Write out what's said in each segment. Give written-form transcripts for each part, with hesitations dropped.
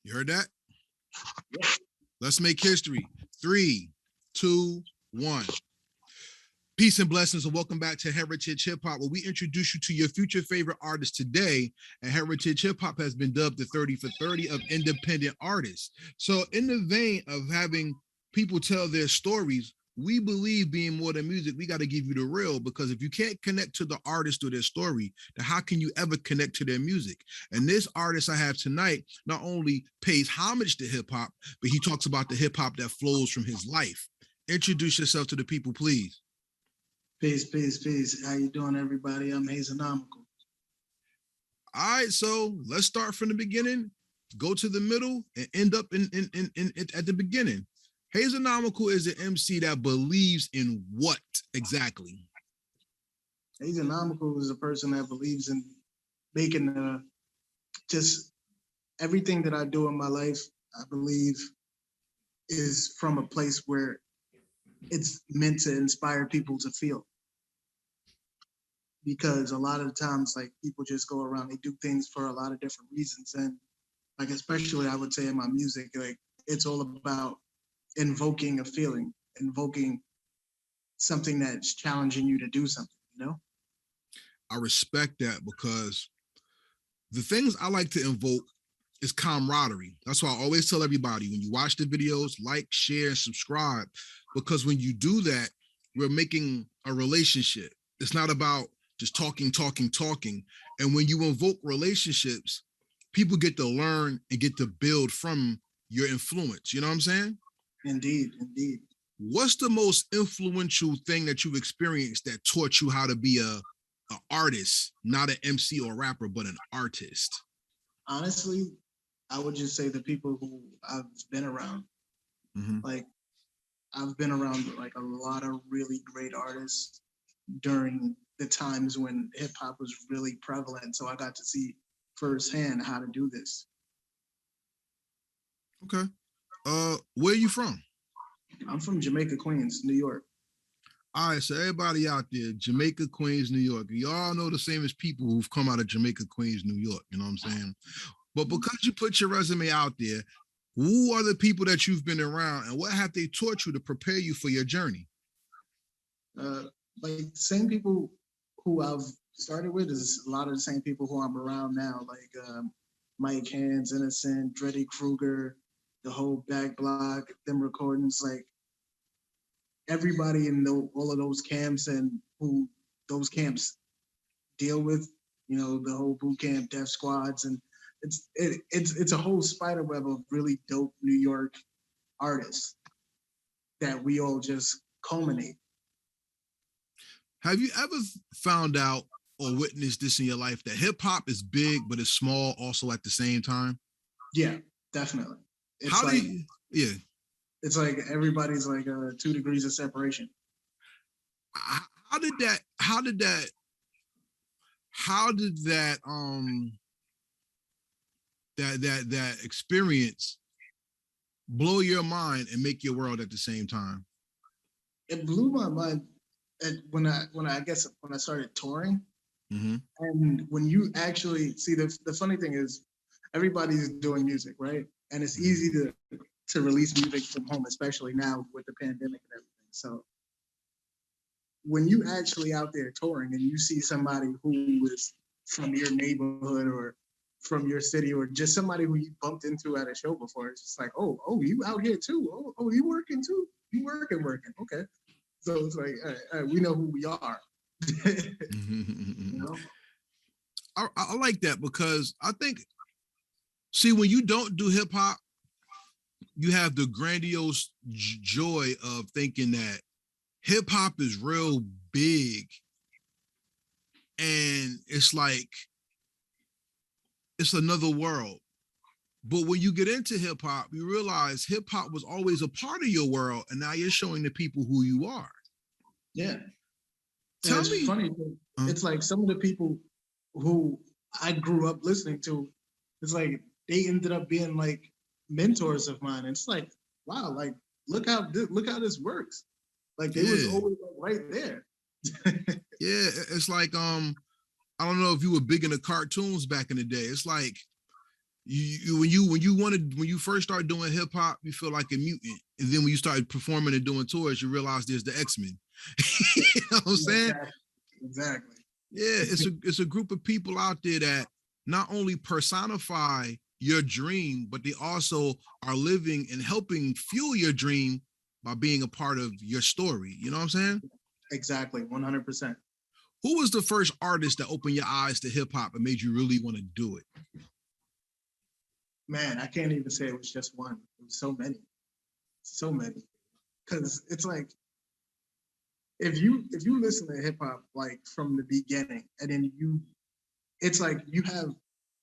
You heard that? Yeah. Let's make history. 3, 2, 1. Peace and blessings, and welcome back to Heritage Hip Hop, where we introduce you to your future favorite artists today. And Heritage Hip Hop has been dubbed the 30 for 30 of independent artists. So, in the vein of having people tell their stories, we believe being more than music, we got to give you the real, because if you can't connect to the artist or their story, then how can you ever connect to their music? And this artist I have tonight not only pays homage to hip hop, but he talks about the hip hop that flows from his life. Introduce yourself to the people, please. Peace. How you doing, everybody? I'm Hazernomical. All right, so let's start from the beginning, go to the middle, and end up in at the beginning. Hazernomical is an MC that believes in what exactly? Hazernomical is a person that believes in making just everything that I do in my life, I believe, is from a place where it's meant to inspire people to feel. Because a lot of the times, like, people just go around, they do things for a lot of different reasons. And like, especially I would say in my music, like, it's all about invoking a feeling, invoking something that's challenging you to do something, you know? I respect that, because the things I like to invoke is camaraderie. That's why I always tell everybody, when you watch the videos, like, share, and subscribe, because when you do that, we're making a relationship. It's not about just talking. And when you invoke relationships, people get to learn and get to build from your influence. You know what I'm saying? Indeed. What's the most influential thing that you've experienced that taught you how to be a artist, not an MC or rapper, but an artist? Honestly, I would just say the people who I've been around. Mm-hmm. Like, I've been around like a lot of really great artists during the times when hip hop was really prevalent. So I got to see firsthand how to do this. Okay. Where are you from? I'm from Jamaica, Queens, New York. All right, so everybody out there, Jamaica, Queens, New York, y'all know the same as people who've come out of Jamaica, Queens, New York, you know what I'm saying? But because you put your resume out there, who are the people that you've been around, and what have they taught you to prepare you for your journey? Like, the same people who I've started with is a lot of the same people who I'm around now, like Mike Hands, Innocent, Dreddy Kruger, the whole back block, them recordings, like, everybody in all of those camps and who those camps deal with, you know, the whole boot camp, death squads, and it's a whole spider web of really dope New York artists that we all just culminate. Have you ever found out or witnessed this in your life, that hip hop is big but it's small also at the same time? Yeah, definitely. It's How like, do you, yeah. It's like everybody's like 2 degrees of separation. How did that that experience blow your mind and make your world at the same time? It blew my mind when I started touring. Mm-hmm. And when you actually see, the funny thing is, everybody's doing music, right? And it's easy to release music from home, especially now with the pandemic and everything. So when you actually out there touring and you see somebody who is from your neighborhood or from your city, or just somebody who you bumped into at a show before, it's just like, oh, you out here too? Oh, you working too? You working? Okay. So it's like, all right, we know who we are. You know? I like that, because I think, see, when you don't do hip hop, you have the grandiose joy of thinking that hip hop is real big, and it's like, it's another world. But when you get into hip hop, you realize hip hop was always a part of your world, and now you're showing the people who you are. Yeah. Tell me. Funny. It's like some of the people who I grew up listening to, it's like they ended up being like mentors of mine. It's like, wow, like, look how this works. Like, they was always like right there. Yeah, it's like, I don't know if you were big into cartoons back in the day. It's like When you first start doing hip hop, you feel like a mutant, and then when you start performing and doing tours, you realize there's the X-Men. You know what I'm saying? Exactly. Yeah, it's a group of people out there that not only personify your dream, but they also are living and helping fuel your dream by being a part of your story. You know what I'm saying? Exactly. 100%. Who was the first artist that opened your eyes to hip hop and made you really want to do it? Man, I can't even say it was just one. It was so many. Because it's like if you listen to hip hop like from the beginning, and then it's like you have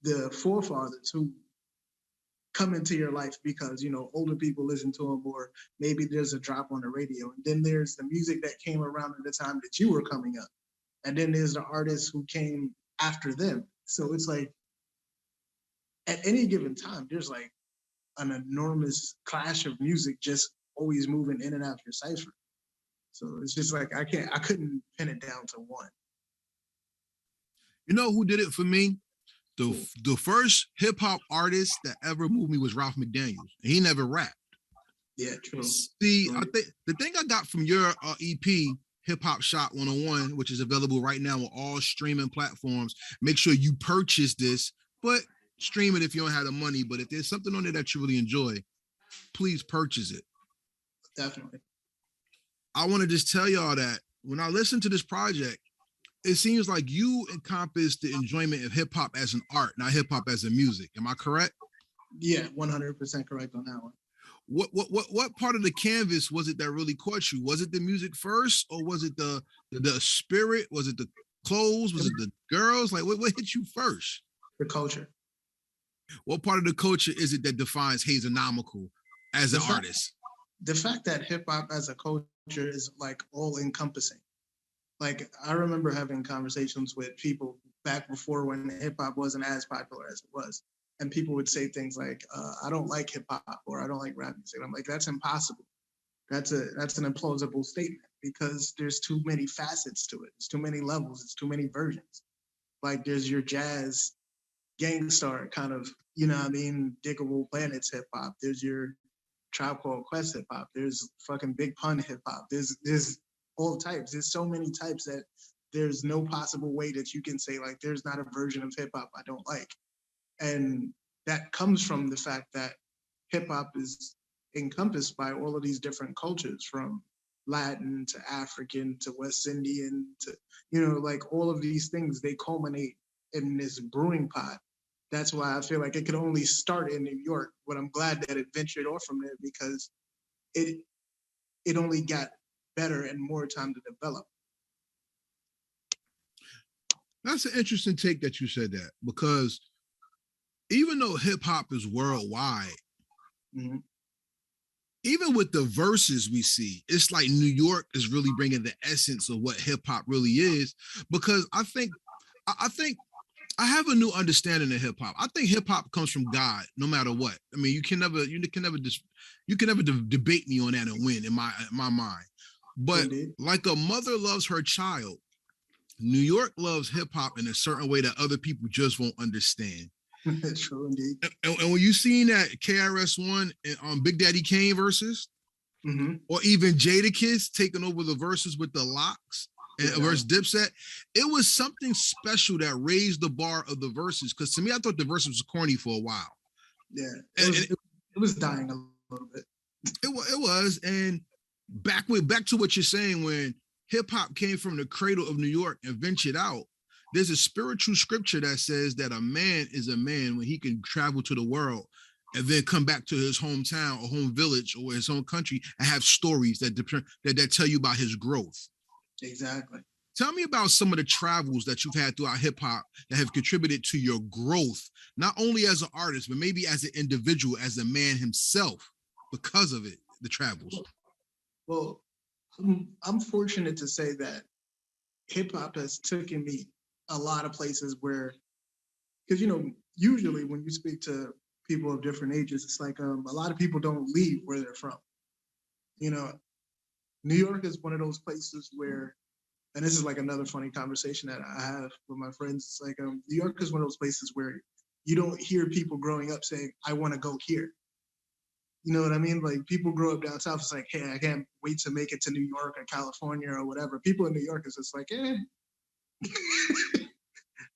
the forefathers who come into your life because older people listen to them, or maybe there's a drop on the radio, and then there's the music that came around at the time that you were coming up, and then there's the artists who came after them. So it's like at any given time there's like an enormous clash of music just always moving in and out your cipher. So it's just like I couldn't pin it down to one. You know who did it for me? The first hip hop artist that ever moved me was Ralph McDaniels. He never rapped. Yeah, true. See, I think the thing I got from your EP, Hip Hop Shop 101, which is available right now on all streaming platforms. Make sure you purchase this, but stream it if you don't have the money. But if there's something on there that you really enjoy, please purchase it. Definitely. I want to just tell y'all that when I listen to this project, it seems like you encompass the enjoyment of hip hop as an art, not hip hop as a music. Am I correct? Yeah, 100% correct on that one. What part of the canvas was it that really caught you? Was it the music first, or was it the spirit? Was it the clothes? Was it the girls? Like what hit you first? The culture. What part of the culture is it that defines Hazernomical as an artist? The fact that hip hop as a culture is like all encompassing. Like I remember having conversations with people back before when hip hop wasn't as popular as it was. And people would say things like, I don't like hip hop, or I don't like rap music. I'm like, that's impossible. That's an implausible statement because there's too many facets to it. It's too many levels. It's too many versions. Like there's your jazz gangstar kind of, Diggable Planets hip hop. There's your Tribe Called Quest hip hop. There's fucking Big Pun hip hop. There's all types. There's so many types that there's no possible way that you can say like there's not a version of hip hop I don't like. And that comes from the fact that hip hop is encompassed by all of these different cultures, from Latin to African to West Indian to, like all of these things, they culminate in this brewing pot. That's why I feel like it could only start in New York, but I'm glad that it ventured off from there because it only got better and more time to develop. That's an interesting take that you said that, because even though hip hop is worldwide, mm-hmm. even with the verses we see, it's like New York is really bringing the essence of what hip hop really is. Because I think I have a new understanding of hip hop. I think hip hop comes from God, no matter what. I mean, you can never debate me on that and win in my mind. But indeed, like a mother loves her child, New York loves hip hop in a certain way that other people just won't understand. True indeed. And when you seen that KRS-One and Big Daddy Kane versus, mm-hmm. or even Jadakiss taking over the verses with the Locks and versus Dipset, it was something special that raised the bar of the verses. Because to me, I thought the verses was corny for a while. Yeah, it was dying a little bit. It was, and back to what you're saying, when hip hop came from the cradle of New York and ventured out, there's a spiritual scripture that says that a man is a man when he can travel to the world and then come back to his hometown or home village or his own country and have stories that tell you about his growth. Exactly. Tell me about some of the travels that you've had throughout hip hop that have contributed to your growth, not only as an artist, but maybe as an individual, as a man himself, because of it, the travels. Well, I'm fortunate to say that hip hop has taken me a lot of places where, because usually when you speak to people of different ages, it's like a lot of people don't leave where they're from. New York is one of those places where, and this is like another funny conversation that I have with my friends. It's like New York is one of those places where you don't hear people growing up saying, I want to go here. You know what I mean? Like people grow up down south, it's like, hey, I can't wait to make it to New York or California or whatever. People in New York is just like, eh.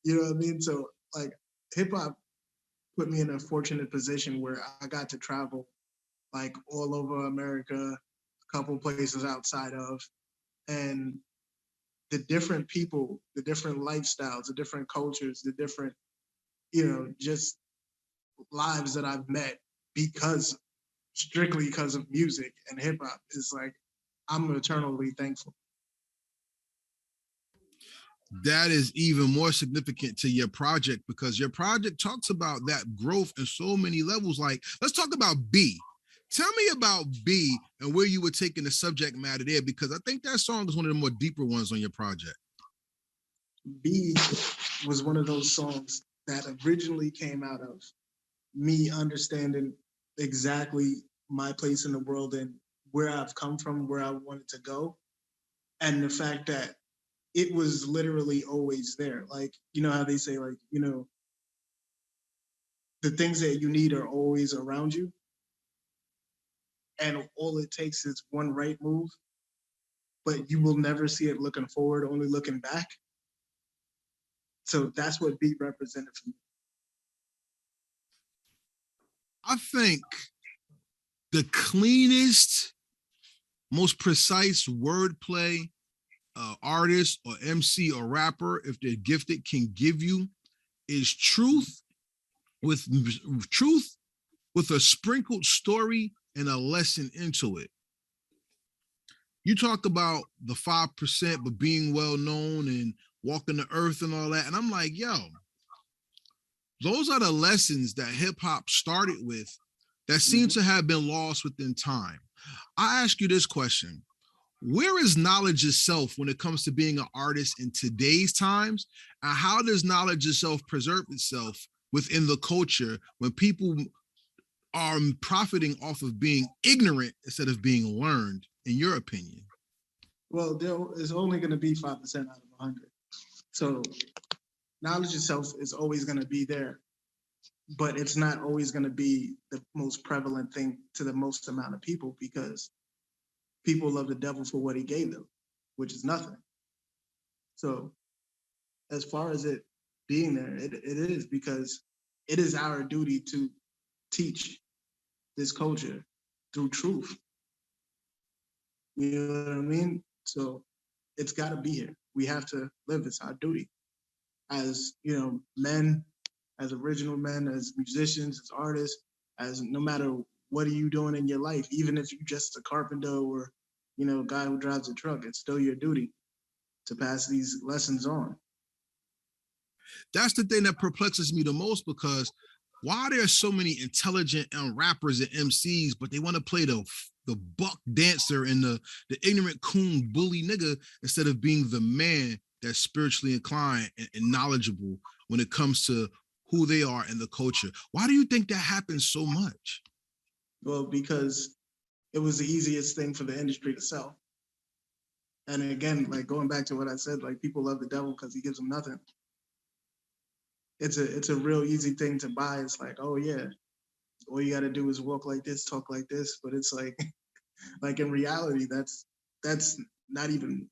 You know what I mean? So like hip hop put me in a fortunate position where I got to travel like all over America, a couple places outside of, and the different people, the different lifestyles, the different cultures, the different, just lives that I've met strictly because of music and hip hop is like, I'm eternally thankful. That is even more significant to your project because your project talks about that growth in so many levels. Like, let's talk about B. Tell me about B and where you were taking the subject matter there, because I think that song is one of the more deeper ones on your project. B was one of those songs that originally came out of me understanding exactly my place in the world and where I've come from, where I wanted to go, and the fact that it was literally always there. Like, you know how they say, like, the things that you need are always around you. And all it takes is one right move, but you will never see it looking forward, only looking back. So that's what beat represented for me. I think the cleanest, most precise wordplay artist or MC or rapper, if they're gifted, can give you is truth with a sprinkled story and a lesson into it. You talk about the 5%, but being well known and walking the earth and all that. And I'm like, yo, those are the lessons that hip hop started with that seem to have been lost within time. I ask you this question. Where is knowledge itself when it comes to being an artist in today's times? And how does knowledge itself preserve itself within the culture when people are profiting off of being ignorant instead of being learned, in your opinion? Well, there is only going to be 5% out of 100. So knowledge itself is always going to be there, but it's not always going to be the most prevalent thing to the most amount of people because people love the devil for what he gave them, which is nothing. So as far as it being there, it is because it is our duty to teach this culture through truth. You know what I mean? So it's got to be here. We have to live. It's our duty as, men, as original men, as musicians, as artists, as no matter what are you doing in your life, even if you're just a carpenter or, a guy who drives a truck, it's still your duty to pass these lessons on. That's the thing that perplexes me the most, because why are there so many intelligent rappers and MCs, but they want to play the buck dancer and the ignorant coon bully nigga instead of being the man that's spiritually inclined and knowledgeable when it comes to who they are and the culture? Why do you think that happens so much? Well, because it was the easiest thing for the industry to sell. And again, like going back to what I said, like people love the devil because he gives them nothing. It's a real easy thing to buy. It's like, oh yeah, all you got to do is walk like this, talk like this. But it's like, like in reality, that's not even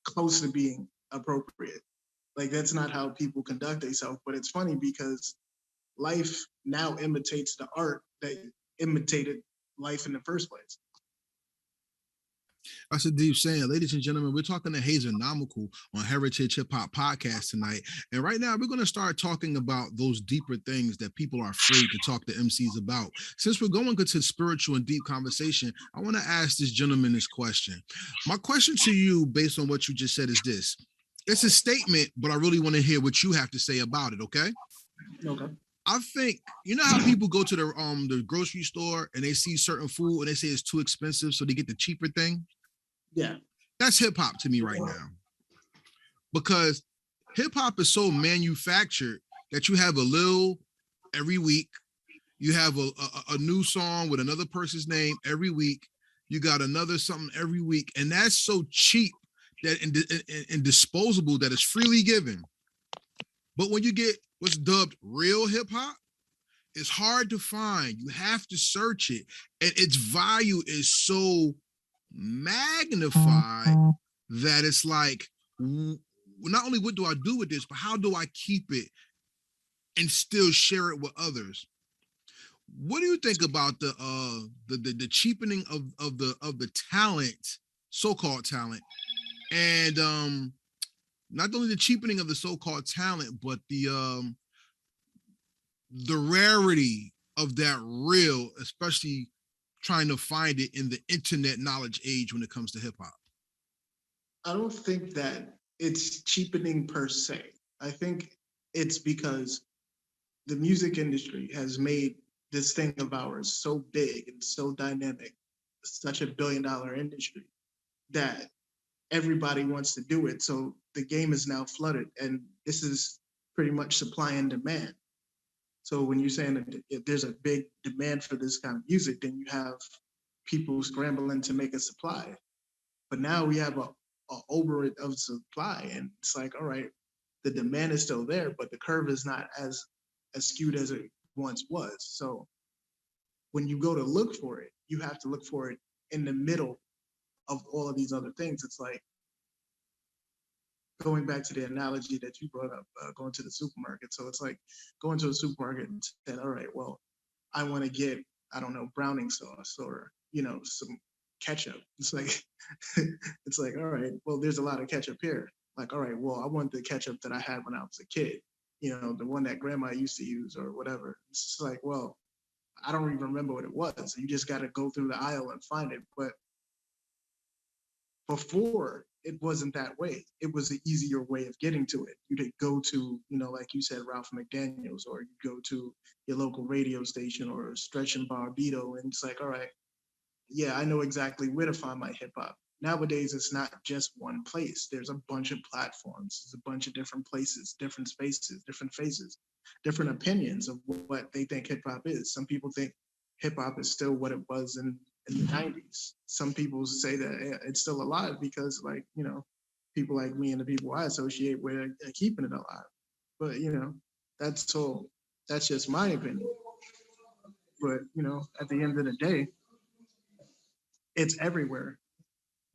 close to being appropriate. Like that's not how people conduct themselves. But it's funny because life now imitates the art that imitated life in the first place. That's a deep saying. Ladies and gentlemen, we're talking to Hazernomical on Heritage Hip Hop Podcast tonight. And right now, we're going to start talking about those deeper things that people are afraid to talk to MCs about. Since we're going into spiritual and deep conversation, I want to ask this gentleman this question. My question to you, based on what you just said, is this. It's a statement, but I really want to hear what you have to say about it, okay? Okay. I think, you know how people go to the grocery store and they see certain food and they say it's too expensive, so they get the cheaper thing? Yeah. That's hip hop to me right now. Because hip hop is so manufactured that you have a little every week. You have a new song with another person's name every week. You got another something every week. And that's so cheap that and disposable that it's freely given. But when you get what's dubbed real hip hop, it's hard to find. You have to search it, and its value is so magnified that it's like, not only what do I do with this, but how do I keep it and still share it with others? What do you think about the cheapening of the talent, so-called talent, and not only the cheapening of the so-called talent, but the rarity of that real, especially trying to find it in the internet knowledge age when it comes to hip hop? I don't think that it's cheapening per se. I think it's because the music industry has made this thing of ours so big and so dynamic, such $1 billion industry, that everybody wants to do it. So the game is now flooded, and this is pretty much supply and demand. So when you're saying that if there's a big demand for this kind of music, then you have people scrambling to make a supply. But now we have a over of supply, and it's like, all right, the demand is still there, but the curve is not as skewed as it once was. So when you go to look for it, you have to look for it in the middle of all of these other things. It's like going back to the analogy that you brought up, going to the supermarket. So it's like going to a supermarket and saying, all right, well, I want to get, I don't know, browning sauce or, some ketchup. It's like, it's like, all right, well, there's a lot of ketchup here. Like, all right, well, I want the ketchup that I had when I was a kid, the one that grandma used to use or whatever. It's just like, well, I don't even remember what it was. You just got to go through the aisle and find it. But before, it wasn't that way. It was an easier way of getting to it. You could go to, like you said, Ralph McDaniels, or you go to your local radio station or Stretch and Barbito, and it's like, all right, yeah, I know exactly where to find my hip hop. Nowadays, it's not just one place. There's a bunch of platforms. There's a bunch of different places, different spaces, different phases, different opinions of what they think hip hop is. Some people think hip hop is still what it was in the 90s. Some people say that it's still alive because, like, people like me and the people I associate with are keeping it alive. But, that's all. That's just my opinion. But, at the end of the day, it's everywhere.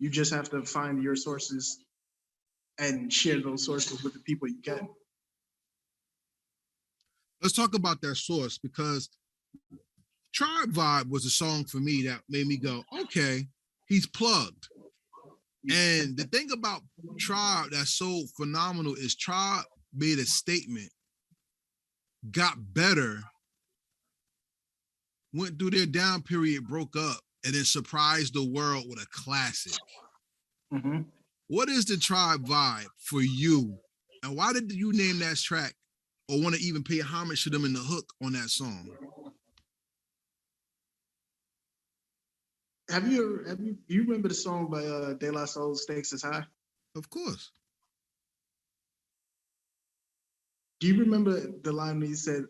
You just have to find your sources and share those sources with the people you can. Let's talk about that source, because Tribe Vibe was a song for me that made me go, okay, he's plugged. And the thing about Tribe that's so phenomenal is Tribe made a statement, got better, went through their down period, broke up, and then surprised the world with a classic. Mm-hmm. What is the Tribe Vibe for you? And why did you name that track or want to even pay homage to them in the hook on that song? Do you remember the song by De La Soul, Stakes is High? Of course. Do you remember the line where he said,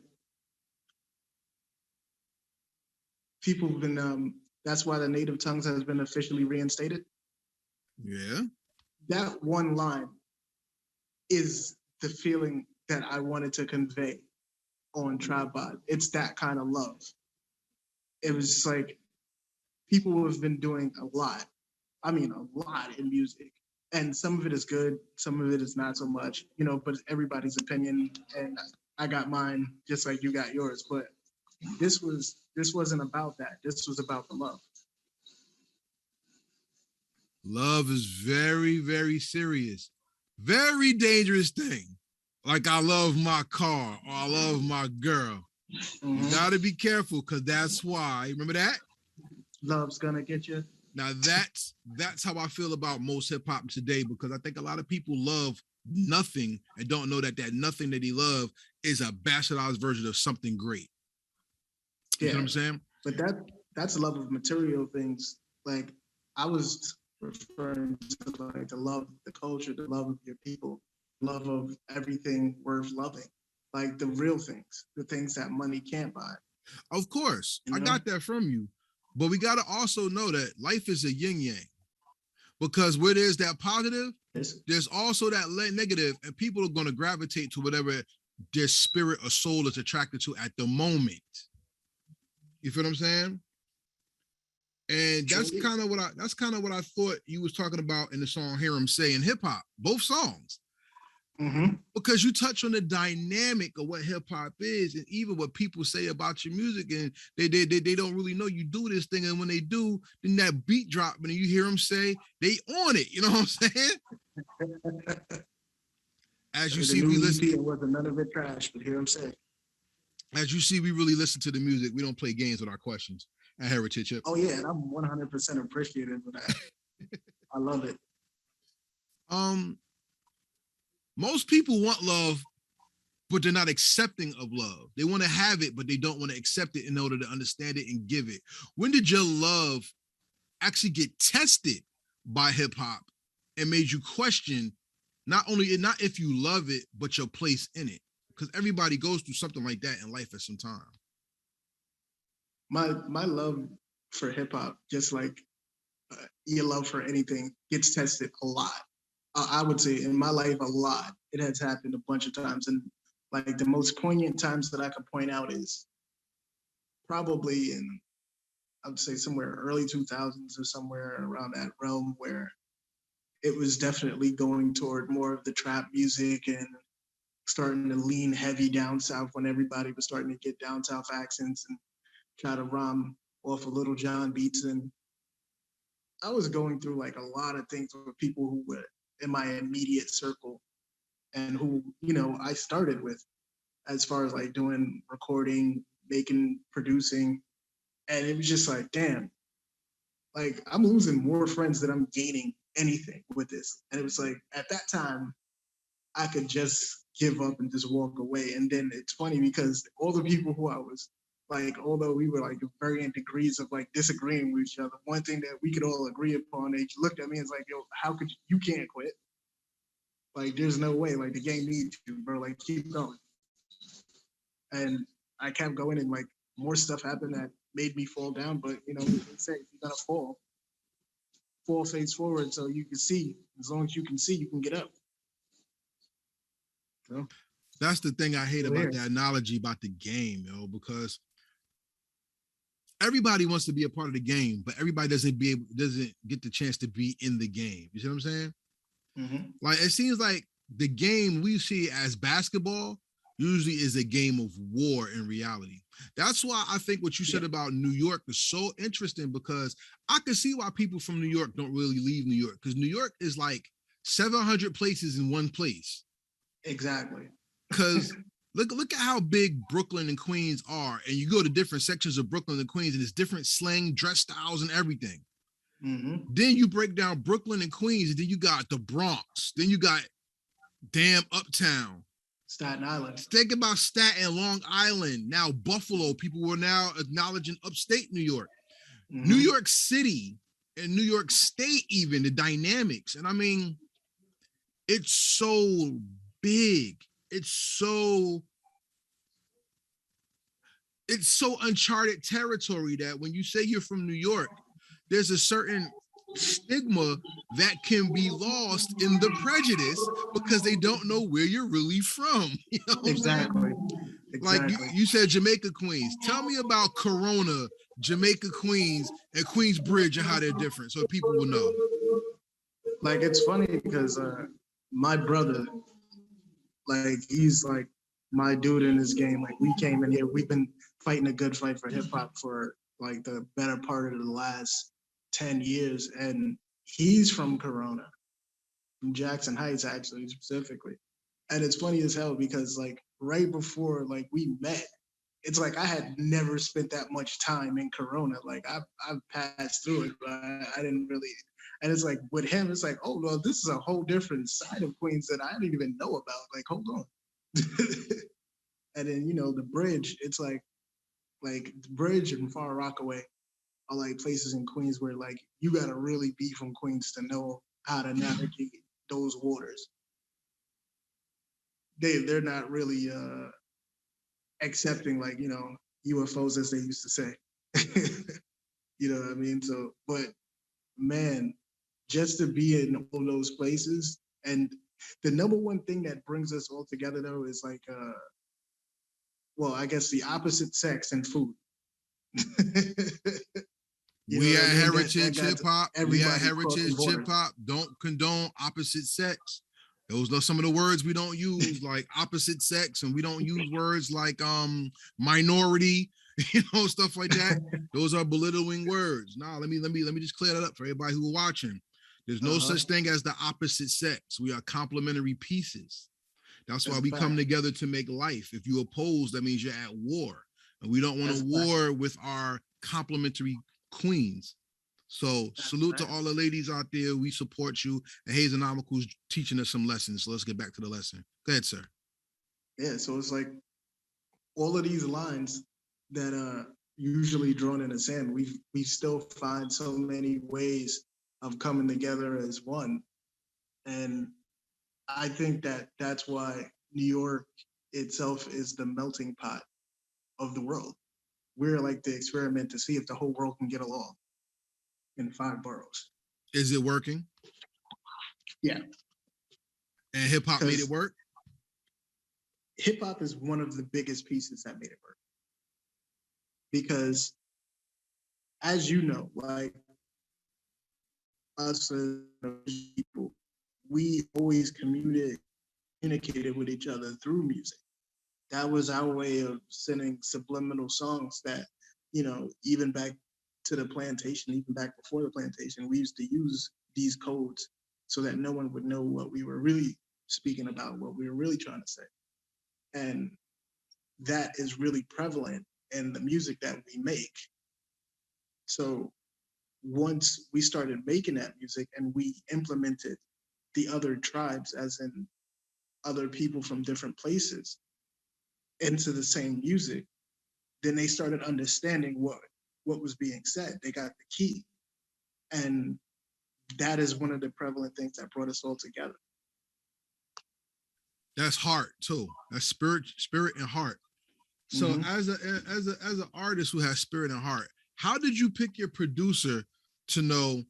people have been, that's why the native tongues has been officially reinstated? Yeah. That one line is the feeling that I wanted to convey on Tribe Vibe. It's that kind of love. It was just like, people have been doing a lot. I mean, a lot in music. And some of it is good, some of it is not so much, but everybody's opinion. And I got mine just like you got yours. But this wasn't about that. This was about the love. Love is very, very serious. Very dangerous thing. Like, I love my car or I love my girl. Mm-hmm. You got to be careful, because that's why. Remember that? Love's gonna get you. Now that's how I feel about most hip hop today, because I think a lot of people love nothing and don't know that nothing that he love is a bastardized version of something great. You know what I'm saying? But that's love of material things. Like, I was referring to like the love of the culture, the love of your people, love of everything worth loving, like the real things, the things that money can't buy. Of course, I got that from you. But we got to also know that life is a yin yang, because where there's that positive, there's also that negative, and people are going to gravitate to whatever their spirit or soul is attracted to at the moment. You feel what I'm saying? And that's kind of what I thought you was talking about in the song "Hear 'Em Say" in hip hop, both songs. Mm-hmm. Because you touch on the dynamic of what hip hop is, and even what people say about your music, and they don't really know you do this thing, and when they do, then that beat drop, and you hear them say they on it. You know what I'm saying? As you see, we listen. It wasn't none of it trash, but hear him say. As you see, we really listen to the music. We don't play games with our questions at Heritage Hip. Oh yeah, and I'm 100% appreciative of that. I love it. Most people want love, but they're not accepting of love. They want to have it, but they don't want to accept it in order to understand it and give it. When did your love actually get tested by hip hop and made you question not if you love it, but your place in it? Because everybody goes through something like that in life at some time. My love for hip hop, just like your love for anything, gets tested a lot. I would say in my life a lot. It has happened a bunch of times, and like the most poignant times that I could point out is probably in, I would say, somewhere early 2000s or somewhere around that realm, where it was definitely going toward more of the trap music and starting to lean heavy down south, when everybody was starting to get down south accents and try to rhyme off of Little John beats. And I was going through like a lot of things with people who were in my immediate circle and who, I started with, as far as like doing recording, making, producing. And it was just like, damn, like I'm losing more friends than I'm gaining anything with this. And it was like, at that time, I could just give up and just walk away. And then it's funny because all the people who I was like, although we were like varying degrees of like disagreeing with each other, one thing that we could all agree upon, they looked at me and was like, yo, how could you can't quit? Like, there's no way. Like, the game needs you, bro. Like, keep going. And I kept going, and like more stuff happened that made me fall down. But they say if you're gonna fall face forward so you can see. As long as you can see, you can get up. So that's the thing I hate about that analogy about the game, because everybody wants to be a part of the game, but everybody doesn't get the chance to be in the game. You see what I'm saying? Mm-hmm. Like, it seems like the game we see as basketball usually is a game of war in reality. That's why I think what you said about New York is so interesting, because I can see why people from New York don't really leave New York, because New York is like 700 places in one place. Exactly. Because look at how big Brooklyn and Queens are, and you go to different sections of Brooklyn and Queens, and it's different slang, dress styles, and everything. Mm-hmm. Then you break down Brooklyn and Queens, and then you got the Bronx. Then you got damn Uptown. Staten Island. Think about Staten, Long Island, now Buffalo. People were now acknowledging upstate New York. Mm-hmm. New York City and New York State, even the dynamics. And I mean, it's so big. It's so uncharted territory that when you say you're from New York, there's a certain stigma that can be lost in the prejudice because they don't know where you're really from. You know what exactly. I'm saying? Exactly. Like you said, Jamaica Queens. Tell me about Corona, Jamaica Queens, and Queensbridge and how they're different, so people will know. Like, it's funny because my brother, like, he's like my dude in this game. Like, we came in here, we've been fighting a good fight for hip hop for like the better part of the last 10 years. And he's from Corona, from Jackson Heights, actually, specifically. And it's funny as hell because like right before like we met, it's like I had never spent that much time in Corona. Like I've passed through it, but I didn't really. And it's like with him, it's like, oh well, this is a whole different side of Queens that I didn't even know about. Like, hold on. And then the bridge. It's like the bridge and Far Rockaway are like places in Queens where like you gotta really be from Queens to know how to navigate those waters. They're not really accepting like UFOs, as they used to say. You know what I mean? So, but man, just to be in all those places, and The number one thing that brings us all together though is like well, I guess the opposite sex and food. You know We what at I mean? That Heritage got Hip Hop. We at everybody crossing Heritage Hip borders. Hop. Don't condone opposite sex. Those are some of the words we don't use, like opposite sex, and we don't use words like minority, stuff like that. Those are belittling words. Nah, let me just clear that up for everybody who are watching. There's no such thing as the opposite sex. We are complementary pieces. That's why we come together to make life. If you oppose, that means you're at war. And we don't want a war with our complementary queens. So salute to all the ladies out there. We support you. And Hazernomical's teaching us some lessons. So let's get back to the lesson. Go ahead, sir. Yeah, so it's like all of these lines that are usually drawn in the sand, we still find so many ways of coming together as one. And I think that that's why New York itself is the melting pot of the world. We're like the experiment to see if the whole world can get along in 5 boroughs. Is it working? Yeah. And hip hop made it work? Hip hop is one of the biggest pieces that made it work. Because as you know, like us as people, we always communicated with each other through music. That was our way of sending subliminal songs that, even back to the plantation, even back before the plantation, we used to use these codes so that no one would know what we were really speaking about, what we were really trying to say. And that is really prevalent in the music that we make. So once we started making that music and we implemented the other tribes, as in other people from different places, into the same music, then they started understanding what was being said. They got the key. And that is one of the prevalent things that brought us all together. That's heart too. That's spirit and heart. So as an artist who has spirit and heart, how did you pick your producer to know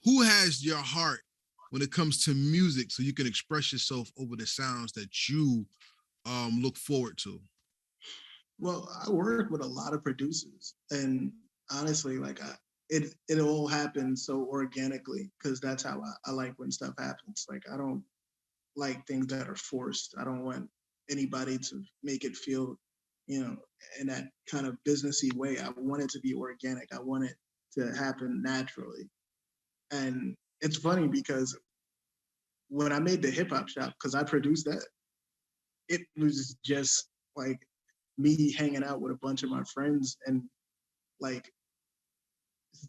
who has your heart when it comes to music so you can express yourself over the sounds that you look forward to? Well, I work with a lot of producers, and honestly, like it all happens so organically because that's how I like when stuff happens. Like I don't like things that are forced. I don't want anybody to make it feel, in that kind of businessy way. I want it to be organic. I want it to happen naturally. And it's funny because when I made the hip hop shop, because I produced that, it was just like me hanging out with a bunch of my friends and like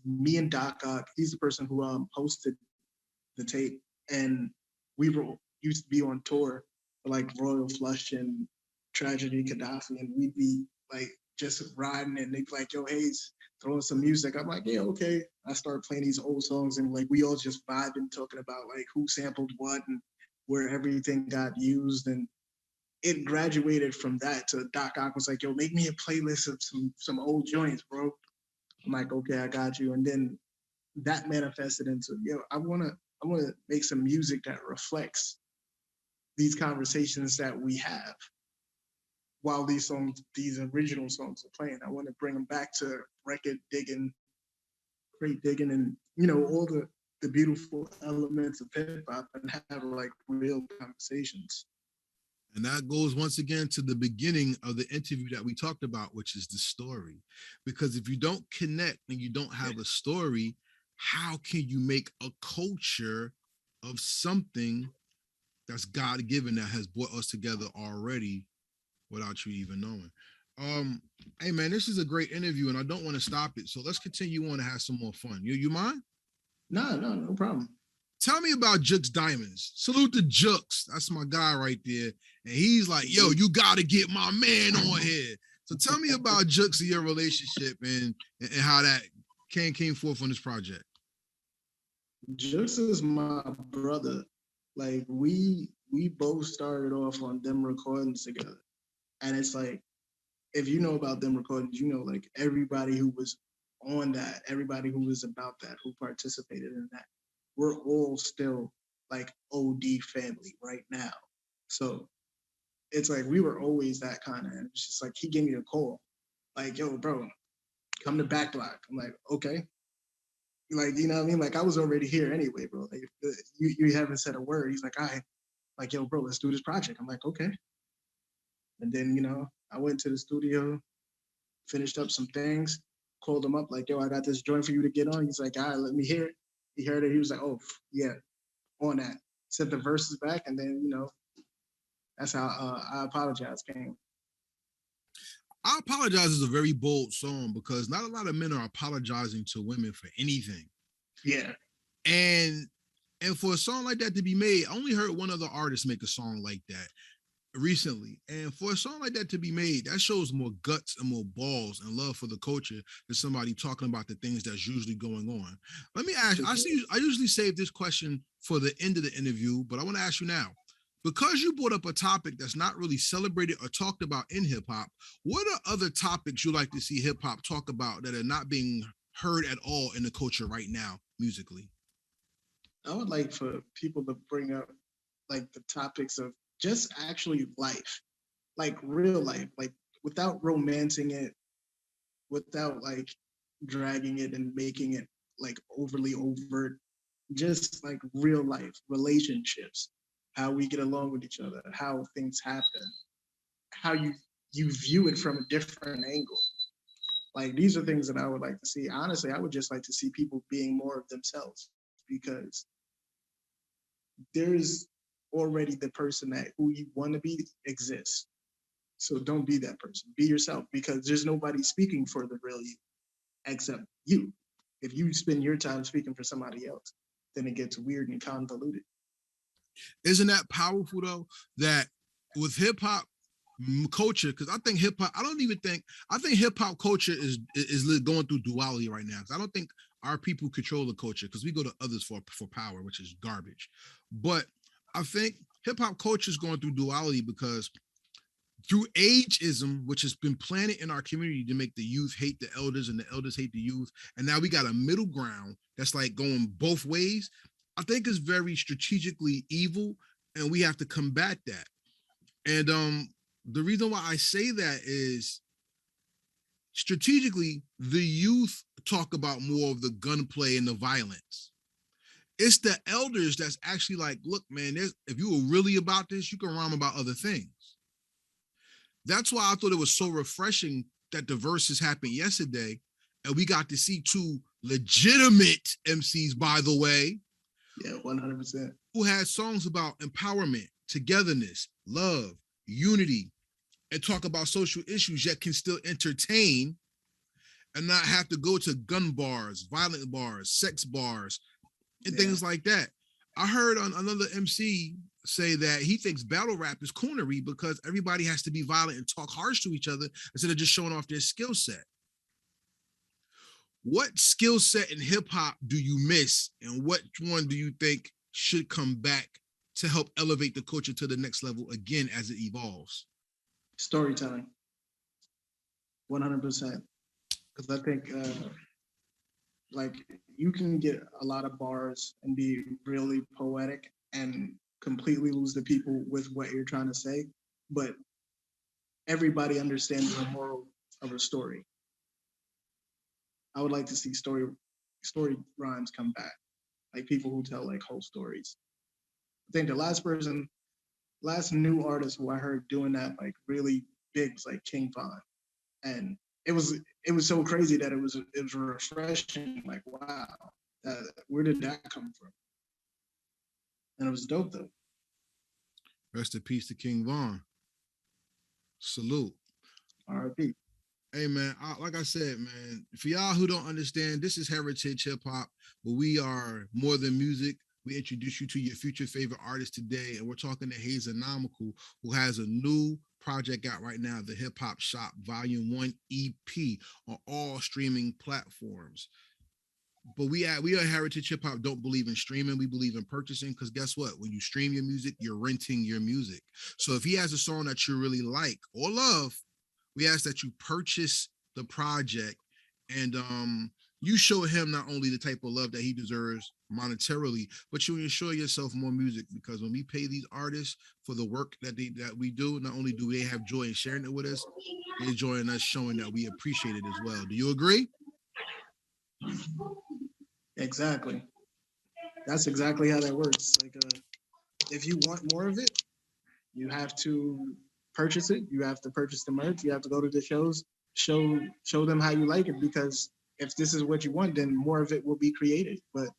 me and Doc Ock, he's the person who hosted the tape, and we used to be on tour for like Royal Flush and Tragedy Gaddafi, and we'd be like just riding, and they'd be like, "Yo, Hayes, throwing some music." I'm like, "Yeah, okay." I start playing these old songs, and like we all just vibing, talking about like who sampled what and where everything got used, and it graduated from that to Doc Ock was like, "Yo, make me a playlist of some old joints, bro." I'm like, "Okay, I got you." And then that manifested into, I wanna make some music that reflects these conversations that we have while these original songs are playing. I want to bring them back to record digging, crate digging, and all the beautiful elements of hip hop and have like real conversations. And that goes once again to the beginning of the interview that we talked about, which is the story. Because if you don't connect and you don't have a story, how can you make a culture of something that's God-given that has brought us together already without you even knowing? Hey man, this is a great interview and I don't want to stop it. So let's continue on and have some more fun. You mind? No problem. Tell me about Jux Diamonds. Salute to Jux. That's my guy right there. And he's like, yo, you got to get my man on here. So tell me about Jux and your relationship and how that came forth on this project. Jux is my brother. Like we both started off on them recordings together. And it's like, if you know about them recordings, like everybody who was on that, everybody who was about that, who participated in that, we're all still like OD family right now. So it's like we were always that kind of. It's just like he gave me a call, like, yo, bro, come to Back Block. I'm like, okay. Like, you know what I mean? Like, I was already here anyway, bro. Like, you haven't said a word. He's like, all right, like, yo, bro, let's do this project. I'm like, okay. And then, I went to the studio, finished up some things, called him up, like, yo, I got this joint for you to get on. He's like, all right, let me hear it. He heard it. He was like, oh, yeah, on that. Sent the verses back, and then, that's how I Apologize came. I Apologize is a very bold song because not a lot of men are apologizing to women for anything. Yeah. And for a song like that to be made, I only heard one other artist make a song like that recently. And for a song like that to be made, that shows more guts and more balls and love for the culture than somebody talking about the things that's usually going on. Let me ask you, I usually save this question for the end of the interview, but I want to ask you now. Because you brought up a topic that's not really celebrated or talked about in hip hop, what are other topics you like to see hip hop talk about that are not being heard at all in the culture right now, musically? I would like for people to bring up like the topics of just actually life, like real life, like without romancing it, without like dragging it and making it like overly overt, just like real life relationships, how we get along with each other, how things happen, how you view it from a different angle. Like these are things that I would like to see. Honestly, I would just like to see people being more of themselves because there's already the person that who you want to be exists. So don't be that person. Be yourself because there's nobody speaking for the real you except you. If you spend your time speaking for somebody else, then it gets weird and convoluted. Isn't that powerful though? That with hip hop culture, because I think hip hop, I think hip hop culture is going through duality right now. I don't think our people control the culture because we go to others for power, which is garbage. But I think hip hop culture is going through duality because through ageism, which has been planted in our community to make the youth hate the elders and the elders hate the youth, and now we got a middle ground that's like going both ways. I think it's very strategically evil, and we have to combat that. And the reason why I say that is strategically, the youth talk about more of the gunplay and the violence. It's the elders that's actually like, look, man, if you were really about this, you can rhyme about other things. That's why I thought it was so refreshing that the verses happened yesterday, and we got to see two legitimate MCs, by the way. Yeah, 100%. Who had songs about empowerment, togetherness, love, unity, and talk about social issues, yet can still entertain and not have to go to gun bars, violent bars, sex bars, and things like that. I heard on another MC say that he thinks battle rap is coonery because everybody has to be violent and talk harsh to each other instead of just showing off their skill set. What skill set in hip hop do you miss, and what one do you think should come back to help elevate the culture to the next level again as it evolves? Storytelling, 100%. Because I think like you can get a lot of bars and be really poetic and completely lose the people with what you're trying to say, but everybody understands the moral of a story. I would like to see story rhymes come back, like people who tell like whole stories. I think the last new artist who I heard doing that like really big was like King Von, and it was so crazy that it was refreshing. Like wow, where did that come from? And it was dope though. Rest in peace to King Von. Salute. R.I.P. Hey man, like I said, man, for y'all who don't understand, this is Heritage Hip Hop, where we are more than music. We introduce you to your future favorite artist today, and we're talking to Hazernomical, who has a new project out right now, the Hip Hop Shop Volume 1 EP on all streaming platforms. But we at Heritage Hip Hop don't believe in streaming. We believe in purchasing because guess what? When you stream your music, you're renting your music. So if he has a song that you really like or love, we ask that you purchase the project and you show him not only the type of love that he deserves monetarily, but you ensure yourself more music, because when we pay these artists for the work that we do, not only do they have joy in sharing it with us, they enjoy in us showing that we appreciate it as well. Do you agree? Exactly. That's exactly how that works. Like, if you want more of it, you have to purchase it. You have to purchase the merch. You have to go to the shows, show them how you like it. Because if this is what you want, then more of it will be created. But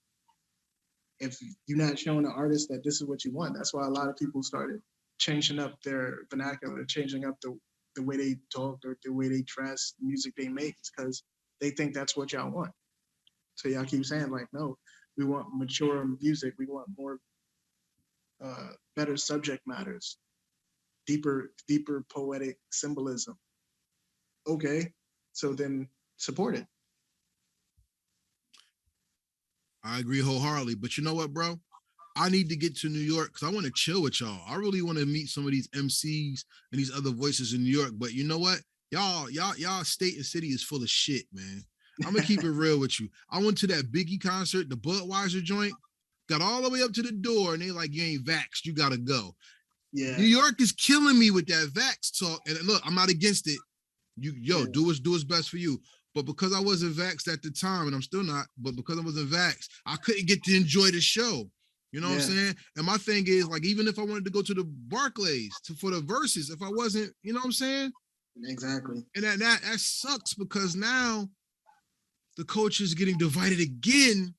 if you're not showing the artist that this is what you want, that's why a lot of people started changing up their vernacular, changing up the way they talk or the way they dress, the music they make, because they think that's what y'all want. So y'all keep saying like, no, we want mature music. We want more, better subject matters, deeper poetic symbolism. Okay, so then support it. I agree wholeheartedly. But you know what, bro? I need to get to New York because I want to chill with y'all. I really want to meet some of these MCs and these other voices in New York. But you know what? Y'all state and city is full of shit, man. I'm gonna keep it real with you. I went to that Biggie concert, the Budweiser joint, got all the way up to the door, and they like, you ain't vaxxed, you gotta go. Yeah. New York is killing me with that vax talk. And look, I'm not against it. Do what's best for you. But because I wasn't vaxxed at the time, and I'm still not, but because I wasn't vaxxed, I couldn't get to enjoy the show. You know what I'm saying? And my thing is, like, even if I wanted to go to the Barclays for the verses, if I wasn't, you know what I'm saying? Exactly. And that sucks, because now the culture is getting divided again,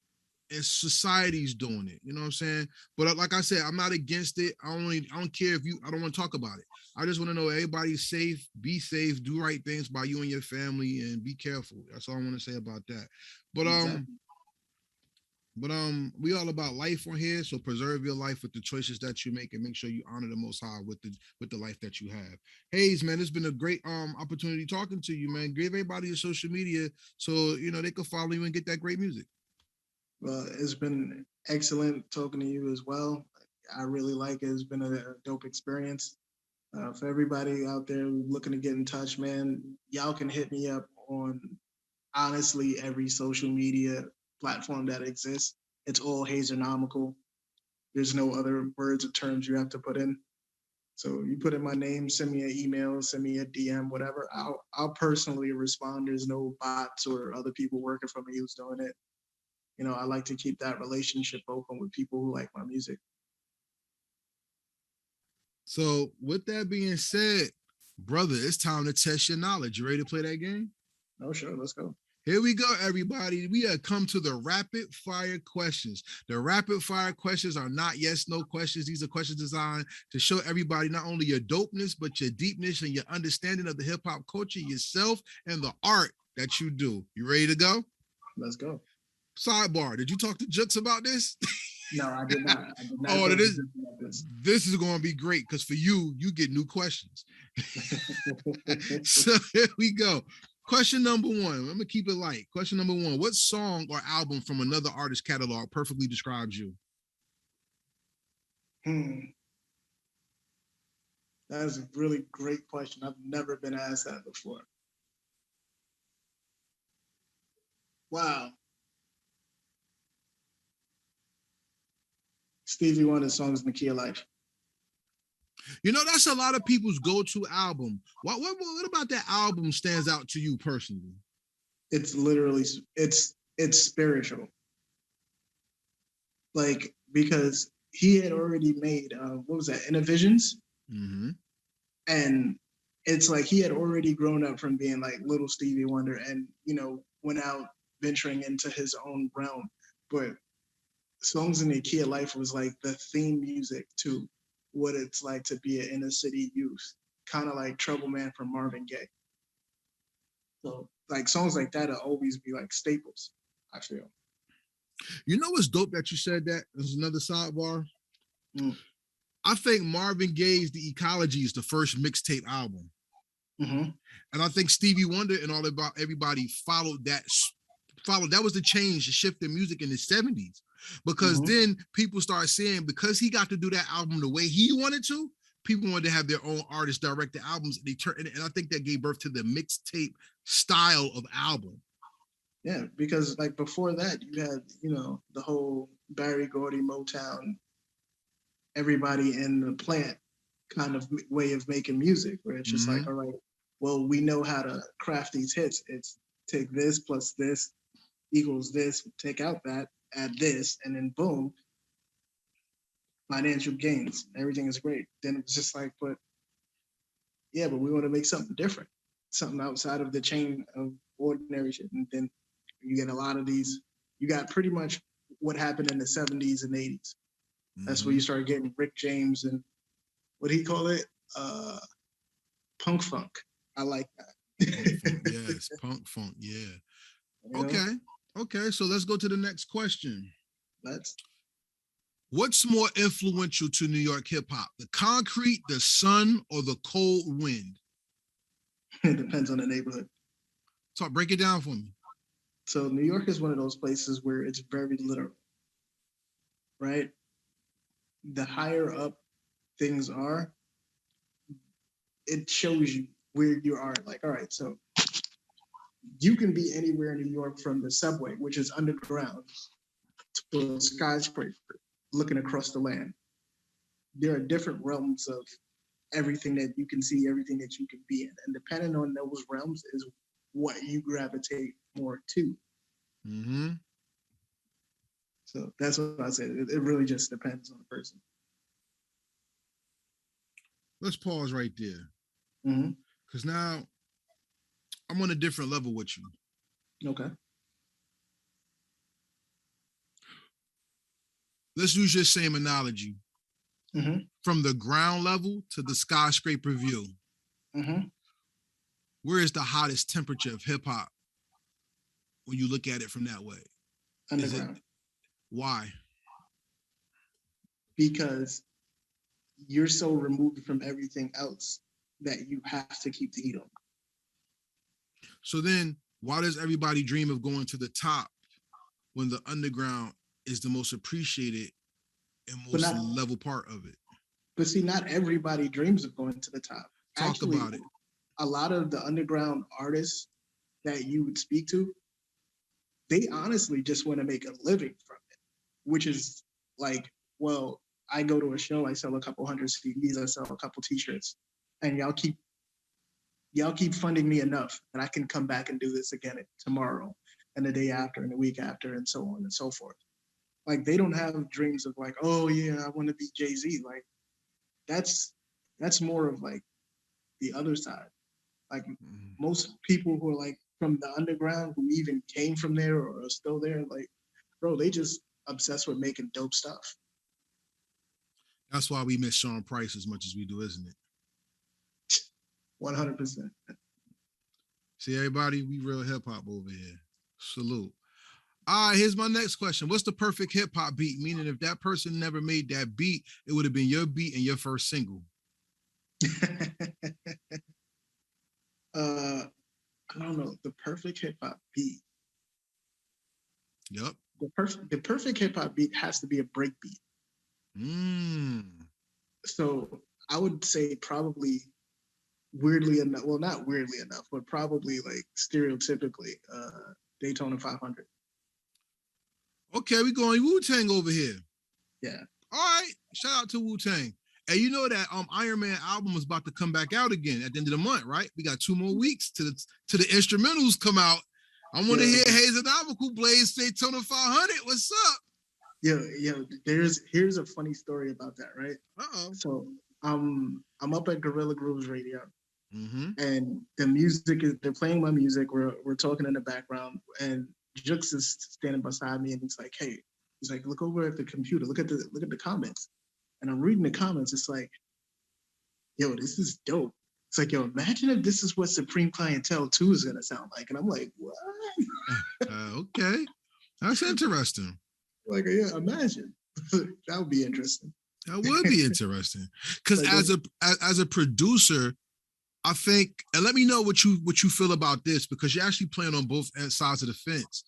and society's doing it. You know what I'm saying? But like I said, I'm not against it. I don't care if I don't want to talk about it. I just want to know everybody's safe, be safe, do right things by you and your family, and be careful. That's all I want to say about that. But Exactly. we all about life on here, so preserve your life with the choices that you make, and make sure you honor the Most High with the life that you have. Hayes, man, it's been a great opportunity talking to you, man. Give everybody your social media so they can follow you and get that great music. Well, it's been excellent talking to you as well. I really like it. It's been a dope experience. For everybody out there looking to get in touch, man, y'all can hit me up on honestly every social media platform that exists. It's all Hazernomical. There's no other words or terms you have to put in. So you put in my name, send me an email, send me a DM, whatever. I'll personally respond. There's no bots or other people working for me who's doing it. I like to keep that relationship open with people who like my music. So with that being said, brother, it's time to test your knowledge. You ready to play that game? Oh, sure. Let's go. Here we go, everybody. We have come to the rapid fire questions. The rapid fire questions are not yes, no questions. These are questions designed to show everybody not only your dopeness, but your deepness and your understanding of the hip hop culture, yourself, and the art that you do. You ready to go? Let's go. Sidebar, did you talk to Jux about this? No, I did not. This is going to be great, because for you get new questions. So here we go. Question number one. I'm going to keep it light. Question number one. What song or album from another artist's catalog perfectly describes you? That is a really great question. I've never been asked that before. Wow. Stevie Wonder's songs in the Key of Life. That's a lot of people's go-to album. What about that album stands out to you personally? It's literally, it's spiritual. Like, because he had already made, what was that, Innovisions? Mm-hmm. And it's like he had already grown up from being like little Stevie Wonder and, went out venturing into his own realm. But Songs in the Key of Life was like the theme music to what it's like to be an inner city youth, kind of like Trouble Man from Marvin Gaye. So like songs like that will always be like staples, I feel. What's dope that you said that? There's another sidebar. I think Marvin Gaye's The Ecology is the first mixtape album. Mm-hmm. And I think Stevie Wonder and everybody followed that. That was the change, the shift in music in the 70s. Because then people start saying, because he got to do that album the way he wanted to, people wanted to have their own artists direct the albums. And I think that gave birth to the mixtape style of album. Yeah, because like before that, you had, the whole Barry Gordy Motown, everybody in the plant kind of way of making music, where it's just like, Mm-hmm. all right, well, we know how to craft these hits. It's take this plus this equals this, take out that, add this, and then boom, financial gains. Everything is great. Then it's just like, but yeah, but we want to make something different, something outside of the chain of ordinary shit. And then you get a lot of these, you got pretty much what happened in the 70s and 80s. That's where Mm-hmm. you start getting Rick James and what do you call it? Uh, punk funk. I like Punk funk, that. yes. Punk funk, yeah. you know, Okay. Okay. So let's go to the next question. that's What's more influential to New York hip hop? The concrete, the sun, or the cold wind? it depends on the neighborhood. Talk, break it down for me. So New York is one of those places where it's very literal, right? The higher up things are, it shows you where you are. Like, all right, so you can be anywhere in New York from the subway, which is underground, to a skyscraper looking across the land. There are different realms of everything that you can see, everything that you can be in. And depending on those realms is what you gravitate more to. Mm-hmm. So that's what I said. It really just depends on the person. Let's pause right there. Mm-hmm. Because now I'm on a different level with you. Okay. Let's use your same analogy. Mm-hmm. From the ground level to the skyscraper view, Mm-hmm. where is the hottest temperature of hip hop when you look at it from that way? Is it Underground. why? Because you're so removed from everything else that you have to keep the heat on. So then why does everybody dream of going to the top when the underground is the most appreciated and But most not level part of it? but see, not everybody dreams of going to the top. Talk Actually, about it. a lot of the underground artists that you would speak to, they honestly just want to make a living from it, which is like, well, I go to a show, I sell a couple hundred CDs, I sell a couple T-shirts, and y'all keep funding me enough that I can come back and do this again tomorrow and the day after and the week after and so on and so forth. Like they don't have dreams of like, oh yeah, I want to be Jay-Z. Like that's more of like the other side. Like Mhm. most people who are like from the underground who even came from there or are still there, like, bro, they just obsessed with making dope stuff. That's why we miss Sean Price as much as we do, isn't it? 100%. See, everybody, we real hip hop over here. Salute. All right, here's my next question. What's the perfect hip hop beat? Meaning, if that person never made that beat, it would have been your beat and your first single. I don't know. The perfect hip hop beat. Yep. The perfect hip hop beat has to be a break beat. Mm. So I would say probably weirdly enough, well, not weirdly enough, but probably like stereotypically, Daytona 500. Okay, we going Wu-Tang over here. Yeah. All right. Shout out to Wu-Tang. And you know that Iron Man album is about to come back out again at the end of the month, right? We got 2 more weeks to the instrumentals come out. I want to hear Hazernomical Blaze Daytona 500. What's up? Yo, here's a funny story about that, right? Uh-oh. So I'm up at Gorilla Grooves Radio, Mm-hmm. and they're playing my music. We're talking in the background, and Jux is standing beside me, and he's like, hey, he's like, look over at the computer, look at the comments, and I'm reading the comments. It's like, yo, this is dope. It's like, yo, imagine if this is what Supreme Clientele 2 is gonna sound like, and I'm like, what? Okay, that's interesting. Like, yeah, imagine. That would be interesting. That would be interesting because Like, as a producer, I think, and let me know what you feel about this because you're actually playing on both sides of the fence.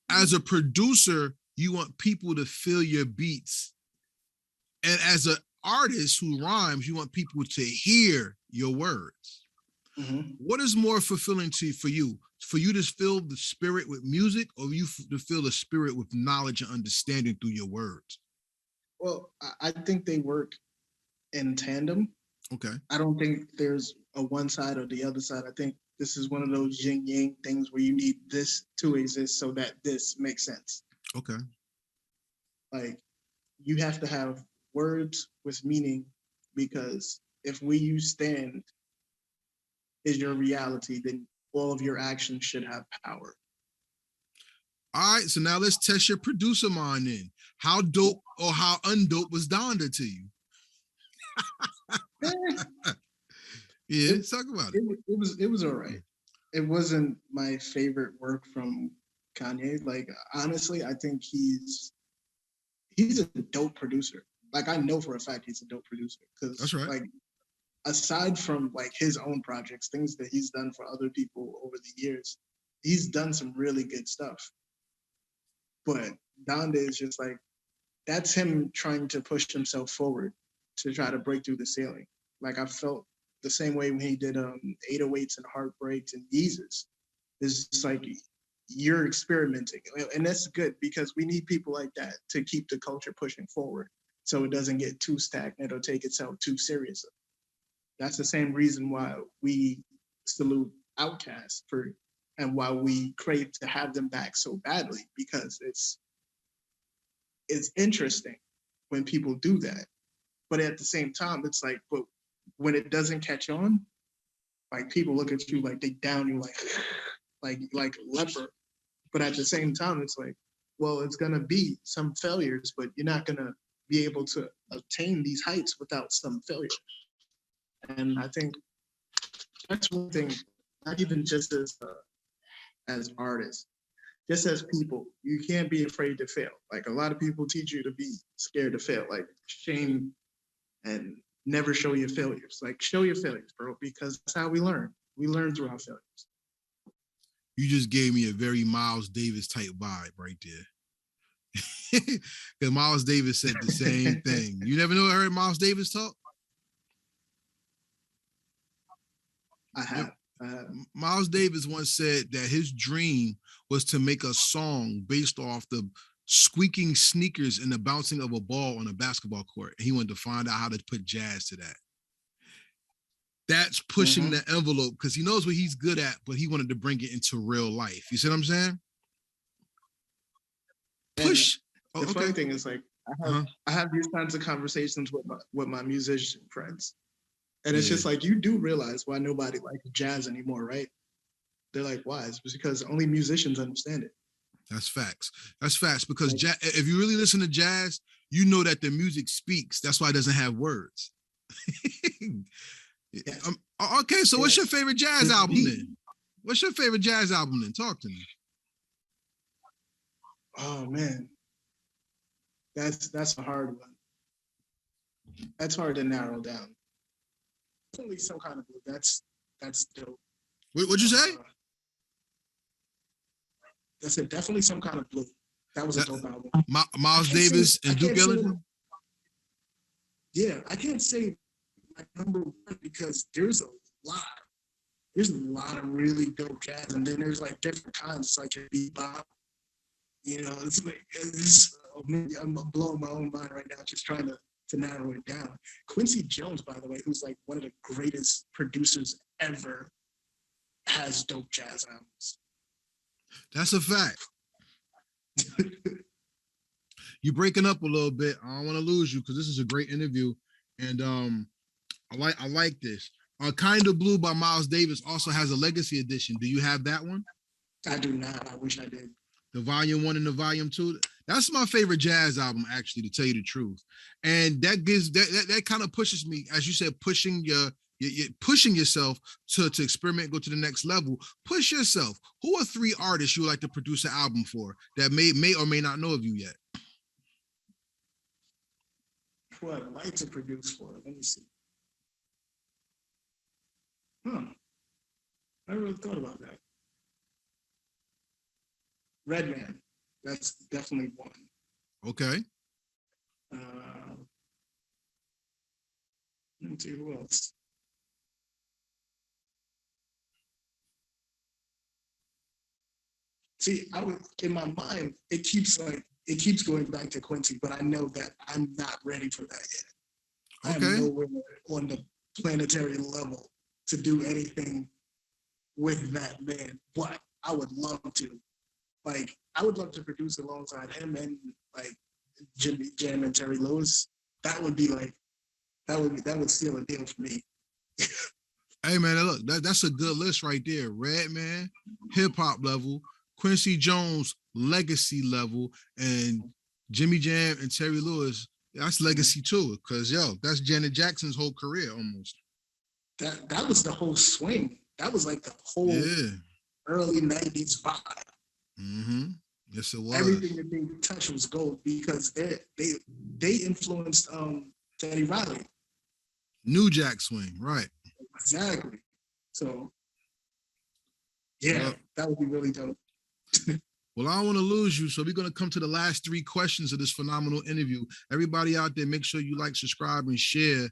As a producer, you want people to feel your beats, and as an artist who rhymes, you want people to hear your words. What is more fulfilling for you? For you to fill the spirit with music, or you to fill the spirit with knowledge and understanding through your words? Well, I think they work in tandem. Okay. I don't think there's a one side or the other side. I think this is one of those yin yang things where you need this to exist so that this makes sense. Okay. Like, you have to have words with meaning, because if where you stand is your reality, then all of your actions should have power. All right, so now let's test your producer mind in. How dope or how undope was Donda to you? Yeah, talk about it. It was all right. It wasn't my favorite work from Kanye. Like, honestly, I think he's a dope producer. Like, I know for a fact he's a dope producer, because That's right. like, aside from like his own projects, things that he's done for other people over the years, he's done some really good stuff. But Donda is just like, that's him trying to push himself forward to try to break through the ceiling. Like, I felt the same way when he did 808s and Heartbreaks and Yeezus. It's just like, you're experimenting. And that's good, because we need people like that to keep the culture pushing forward, so it doesn't get too stagnant or take itself too seriously. That's the same reason why we salute Outkast for, and why we crave to have them back so badly, because it's interesting when people do that. But at the same time, it's like, but when it doesn't catch on, like, people look at you like they down you like leper. But at the same time, it's like, well, it's gonna be some failures, but you're not gonna be able to attain these heights without some failure. And I think that's one thing, not even just as artists, just as people, you can't be afraid to fail. Like, a lot of people teach you to be scared to fail, like shame and never show your failures. Like, show your failures, bro, because that's how we learn. We learn through our failures. You just gave me a very Miles Davis type vibe right there. Because Miles Davis said the same thing. You never know heard Miles Davis talk? I have. Miles Davis once said that his dream was to make a song based off the squeaking sneakers and the bouncing of a ball on a basketball court. And he wanted to find out how to put jazz to that. That's pushing the envelope, because he knows what he's good at, but he wanted to bring it into real life. You see what I'm saying? Push. The funny thing is, like, I have these kinds of conversations with my musician friends. And it's just like, you do realize why nobody likes jazz anymore, right? They're like, why? It's because only musicians understand it. That's facts. That's facts. Because if you really listen to jazz, you know that the music speaks. That's why it doesn't have words. Yes. Okay, so what's your favorite jazz album then? What's your favorite jazz album then? Talk to me. Oh man, that's a hard one. That's hard to narrow down. Definitely Some Kind of Blue. That's dope. What'd you say? I said definitely Some Kind of Blue. That was a dope album. Miles Davis and Duke Ellington. Yeah, I can't say my number one, because there's a lot of really dope jazz, and then there's like different kinds. It's like your bebop, it's like I'm blowing my own mind right now, just trying to narrow it down. Quincy Jones, by the way, who's like one of the greatest producers ever, has dope jazz albums. That's a fact. You're breaking up a little bit. I don't want to lose you, because this is a great interview, and I like this. Kind of Blue by Miles Davis also has a legacy edition. Do you have that one? I do not. I wish I did. The volume 1 and the volume 2. That's my favorite jazz album, actually, to tell you the truth. And that gives that kind of pushes me, as you said, pushing yourself to experiment, go to the next level. Push yourself. Who are 3 artists you would like to produce an album for that may or may not know of you yet? Who I'd like to produce for? Let me see. I never really thought about that. Redman. That's definitely one. Okay. Let me see who else. See, I would in my mind, it keeps going back to Quincy, but I know that I'm not ready for that yet. I am Okay. nowhere on the planetary level to do anything with that man, but I would love to. Like, I would love to produce alongside him and like Jimmy Jam and Terry Lewis. That would be like that would seal a deal for me. Hey man, look, that's a good list right there. Redman, hip hop level, Quincy Jones, legacy level, and Jimmy Jam and Terry Lewis. That's legacy too, because that's Janet Jackson's whole career almost. That was the whole swing. That was like the whole early '90s vibe. Mm-hmm. Yes, it was. Everything that they touched was gold because they influenced Teddy Riley. New Jack swing, right? Exactly. So, yeah, that would be really dope. Well, I don't want to lose you, so we're going to come to the last 3 questions of this phenomenal interview. Everybody out there, make sure you like, subscribe, and share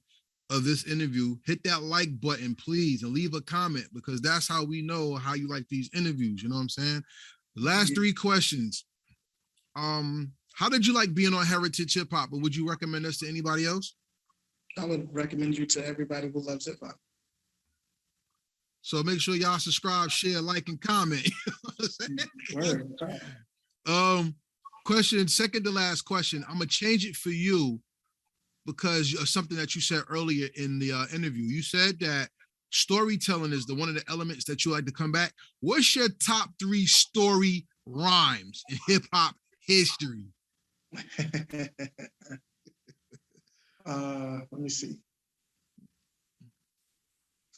of this interview. Hit that like button, please, and leave a comment, because that's how we know how you like these interviews. You know what I'm saying? The last 3 questions. How did you like being on Heritage Hip Hop, or would you recommend us to anybody else? I would recommend you to everybody who loves hip hop. So make sure y'all subscribe, share, like, and comment. Second to last question. I'm gonna change it for you because of something that you said earlier in the interview. You said that storytelling is one of the elements that you like to come back. What's your top 3 story rhymes in hip hop history? Let me see.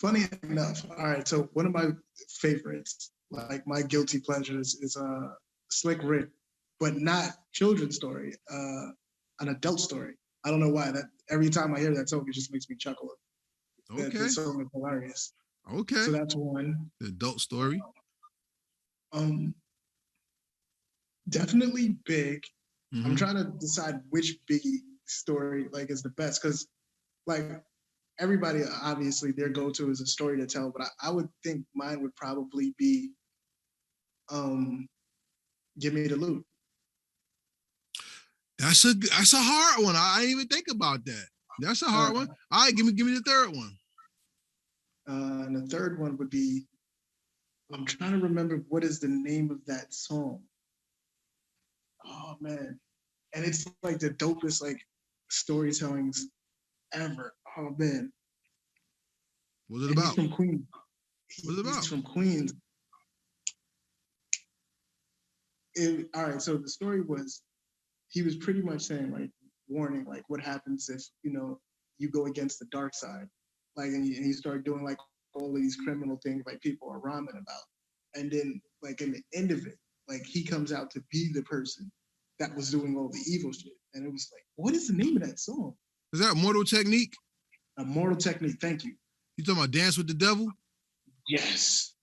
Funny enough, all right. So one of my favorites, like my guilty pleasures, is Slick Rick, but not children's story, an adult story. I don't know why. That every time I hear that song, it just makes me chuckle. Okay, the song is hilarious. Okay, so that's one. The adult story. Definitely Big. Mm-hmm. I'm trying to decide which Biggie story like is the best because like everybody obviously their go-to is a story to tell, but I would think mine would probably be Give Me the Loot. That's a hard one. I didn't even think about that. That's a hard one. All right, give me the third one. And the third one would be, I'm trying to remember what is the name of that song. Oh man. And it's like the dopest like storytellings ever. Oh man. What's it about? He's from Queens. What's it about? He's from Queens. All right, so the story was, he was pretty much saying like, warning, like what happens if, you go against the dark side. Like, and you start doing like all of these criminal things like people are rhyming about. And then like in the end of it, like he comes out to be the person that was doing all the evil shit. And it was like, what is the name of that song? Is that Mortal Technique? A Mortal Technique, thank you. You talking about Dance with the Devil? Yes.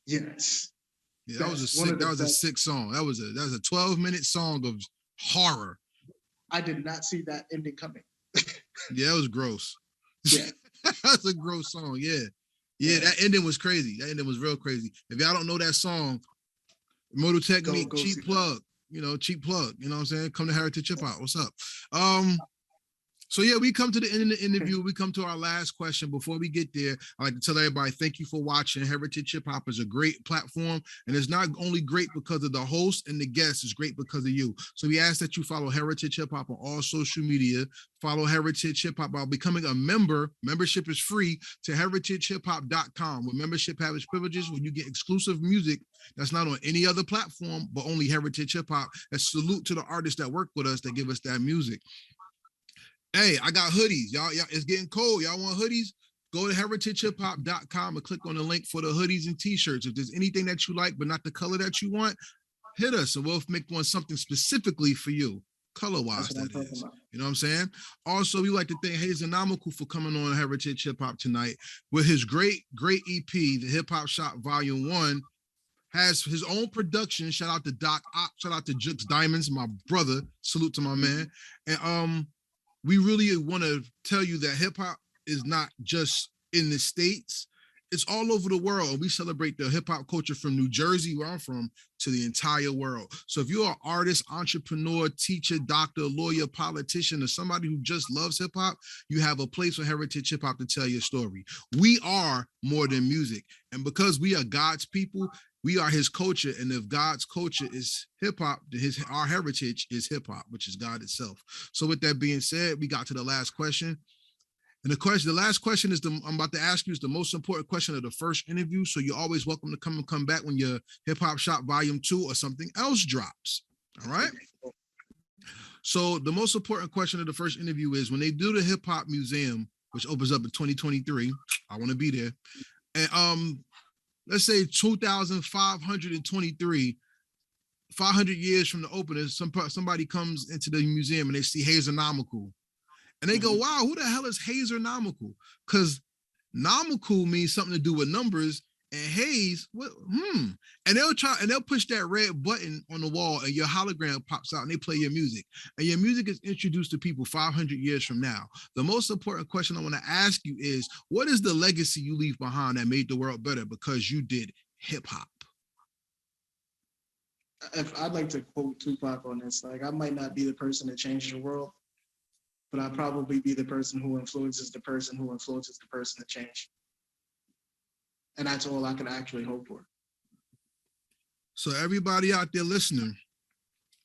Yes. Yeah, that was a sick song. That was a 12-minute song of horror. I did not see that ending coming. Yeah, it was gross. Yeah. That's a gross song. Yeah. That ending was crazy. That ending was real crazy. If y'all don't know that song, Mortal Technique, go cheap plug. Cheap plug. You know what I'm saying? Come to Heritage Hip Hop. What's up? So yeah, we come to the end of the interview. We come to our last question. Before we get there, I like to tell everybody, thank you for watching. Heritage Hip Hop is a great platform, and it's not only great because of the host and the guests, it's great because of you. So we ask that you follow Heritage Hip Hop on all social media. Follow Heritage Hip Hop by becoming a member. Membership is free to heritagehiphop.com. With membership has privileges when you get exclusive music that's not on any other platform, but only Heritage Hip Hop. A salute to the artists that work with us that give us that music. Hey, I got hoodies. Y'all, it's getting cold. Y'all want hoodies? Go to heritagehiphop.com and click on the link for the hoodies and t-shirts. If there's anything that you like, but not the color that you want, hit us and we'll make one something specifically for you. Color-wise, that is. You know what I'm saying? Also, we like to thank Hazernomical for coming on Heritage Hip Hop tonight with his great EP, the Hip Hop Shop Volume 1. Has his own production. Shout out to Doc Ock. Shout out to Jux Diamonds, my brother. Salute to my man. And we really want to tell you that hip hop is not just in the States. It's all over the world. We celebrate the hip hop culture from New Jersey, where I'm from, to the entire world. So if you're an artist, entrepreneur, teacher, doctor, lawyer, politician, or somebody who just loves hip hop, you have a place for Heritage Hip Hop to tell your story. We are more than music. And because we are God's people, we are his culture. And if God's culture is hip hop, our heritage is hip hop, which is God itself. So with that being said, we got to the last question. And the last question is I'm about to ask you is the most important question of the first interview. So you're always welcome to come back when your Hip Hop Shop Volume 2 or something else drops. All right. So the most important question of the first interview is when they do the Hip Hop Museum, which opens up in 2023. I want to be there. And let's say 2,523, 500 years from the opening, somebody comes into the museum and they see Hazernomical. And they go, wow, who the hell is Hazernomical? Because nomical means something to do with numbers, and haze, and they'll push that red button on the wall, and your hologram pops out, and they play your music. And your music is introduced to people 500 years from now. The most important question I want to ask you is, what is the legacy you leave behind that made the world better because you did hip hop? If I'd like to quote Tupac on this, like, I might not be the person that changed the world, but I'll probably be the person who influences the person who influences the person to change. And that's all I can actually hope for. So everybody out there listening,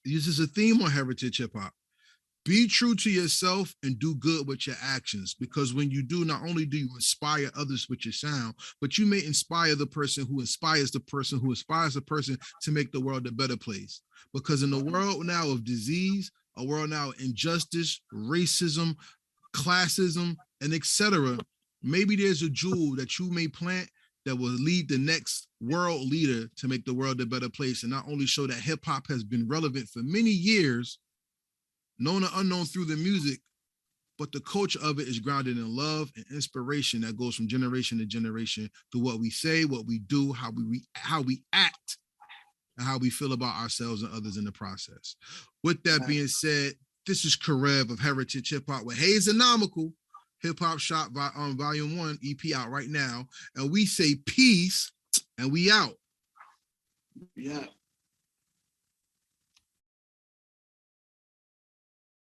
this is a theme on Heritage Hip Hop. Be true to yourself and do good with your actions, because when you do, not only do you inspire others with your sound, but you may inspire the person who inspires the person who inspires the person to make the world a better place. Because in the world now of disease, a world now of injustice, racism, classism, and etc., maybe there's a jewel that you may plant that will lead the next world leader to make the world a better place, and not only show that hip hop has been relevant for many years, known or unknown through the music, but the culture of it is grounded in love and inspiration that goes from generation to generation through what we say, what we do, how we act, and how we feel about ourselves and others in the process. With that being said, this is Karev of Heritage Hip Hop with Hazernomical, Hip Hop Shop Volume 1 EP out right now. And we say peace, and we out. Yeah.